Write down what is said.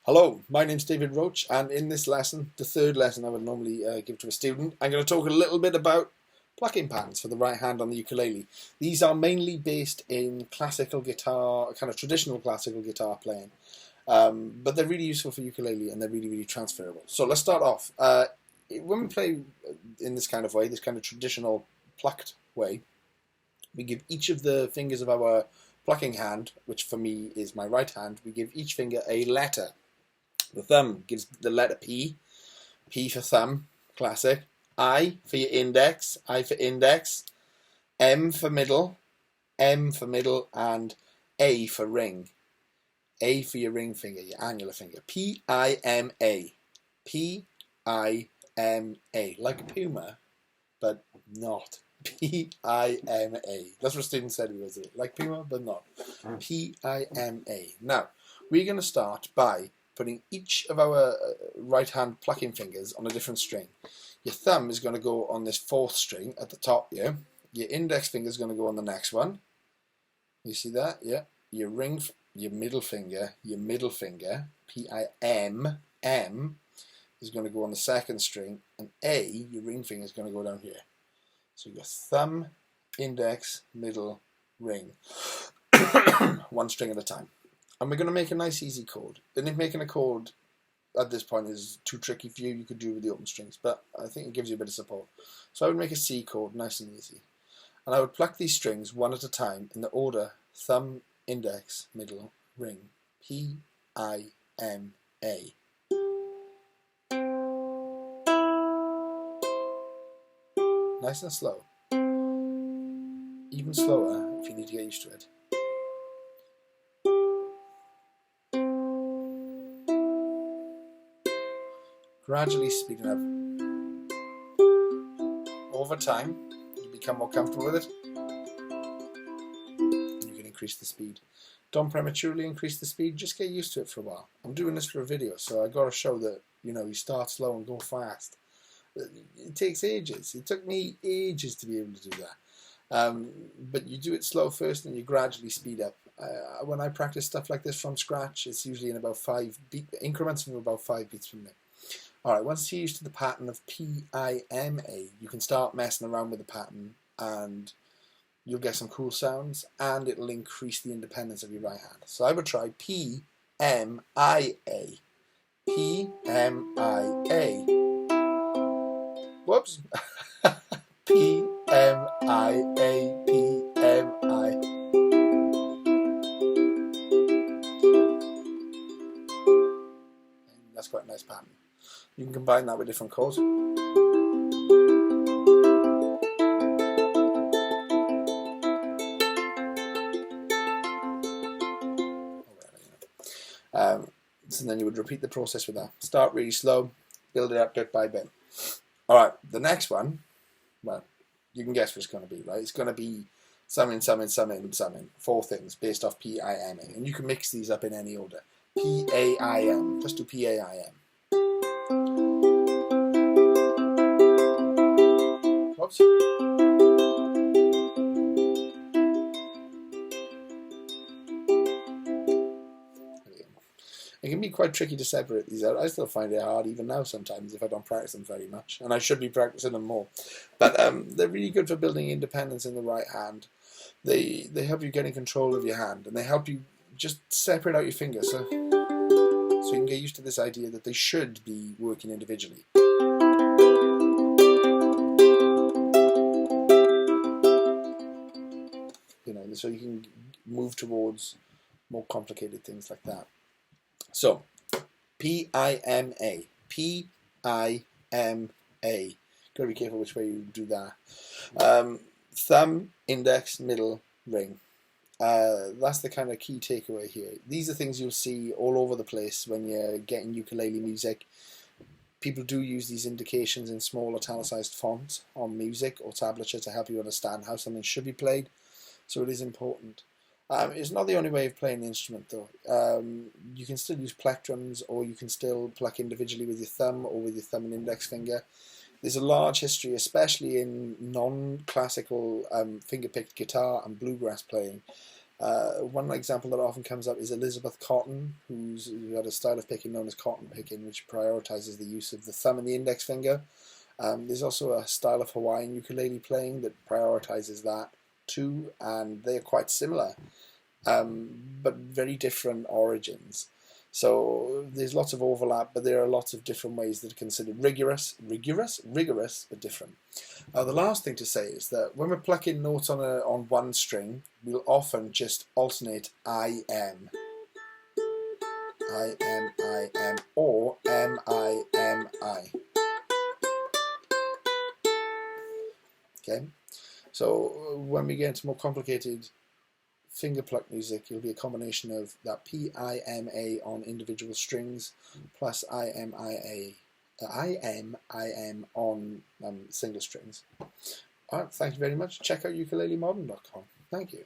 Hello, my name's David Roach, and in this lesson, the third lesson I would normally give to a student, I'm going to talk a little bit about plucking patterns for the right hand on the ukulele. These are mainly based in classical guitar, kind of traditional classical guitar playing, but they're really useful for ukulele and they're really, really transferable. So let's start off. When we play in this kind of way, this kind of traditional plucked way, we give each of the fingers of our plucking hand, which for me is my right hand, we give each finger a letter. The thumb gives the letter P, P for thumb, classic. I for your index, I for index. M for middle, M for middle, and A for ring. A for your ring finger, your annular finger. P-I-M-A. P-I-M-A. Like a puma, but not. P-I-M-A. That's what students said it was. Like puma, but not. P-I-M-A. Now, we're going to start by putting each of our right hand plucking fingers on a different string. Your thumb is going to go on this fourth string at the top here. Your index finger is going to go on the next one. You see that? Yeah. Your ring, your middle finger, P-I-M-M, is going to go on the second string, and A, your ring finger, is going to go down here. So your thumb, index, middle, ring. One string at a time. And we're going to make a nice easy chord. And if making a chord at this point is too tricky for you, you could do it with the open strings, but I think it gives you a bit of support. So I would make a C chord, nice and easy. And I would pluck these strings one at a time in the order thumb, index, middle, ring. P-I-M-A. Nice and slow. Even slower if you need to get used to it. Gradually speeding up. Over time, you become more comfortable with it, and you can increase the speed. Don't prematurely increase the speed, just get used to it for a while. I'm doing this for a video, so I got to show that, you start slow and go fast. It takes ages. It took me ages to be able to do that. But you do it slow first and you gradually speed up. When I practice stuff like this from scratch, it's usually in about 5 increments of about 5 beats per minute. Alright, once you're used to the pattern of P-I-M-A, you can start messing around with the pattern and you'll get some cool sounds and it'll increase the independence of your right hand. So I would try P-M-I-A. P-M-I-A. Whoops. P-M-I-A. P-M-I. That's quite a nice pattern. You can combine that with different chords. So then you would repeat the process with that. Start really slow, build it up bit by bit. Alright, the next one, well, you can guess what it's going to be, right? It's going to be summing. 4 things based off P-I-M-A. And you can mix these up in any order. P-A-I-M. Just do P-A-I-M. Oops. It can be quite tricky to separate these out. I still find it hard even now sometimes if I don't practice them very much, and I should be practicing them more. But they're really good for building independence in the right hand. They help you get in control of your hand, and they help you just separate out your fingers so you can get used to this idea that they should be working individually. So you can move towards more complicated things like that. So, P-I-M-A. P-I-M-A. Gotta be careful which way you do that. Thumb, index, middle, ring. That's the kind of key takeaway here. These are things you'll see all over the place when you're getting ukulele music. People do use these indications in small italicized fonts on music or tablature to help you understand how something should be played. So it is important. It's not the only way of playing the instrument though. You can still use plectrums, or you can still pluck individually with your thumb or with your thumb and index finger. There's a large history, especially in non-classical finger-picked guitar and bluegrass playing, One example that often comes up is Elizabeth Cotton, who had a style of picking known as cotton picking, which prioritizes the use of the thumb and the index finger. There's also a style of Hawaiian ukulele playing that prioritizes that too, and they're quite similar, but very different origins. So there's lots of overlap, but there are lots of different ways that are considered rigorous, but different. The last thing to say is that when we're plucking notes on one string, we'll often just alternate I, am, or am, I. Okay, so when we get into more complicated finger pluck music, it'll be a combination of that P, I, M, A on individual strings plus I, M, I, am on single strings. Alright, thank you very much. Check out ukulelemodern.com. Thank you.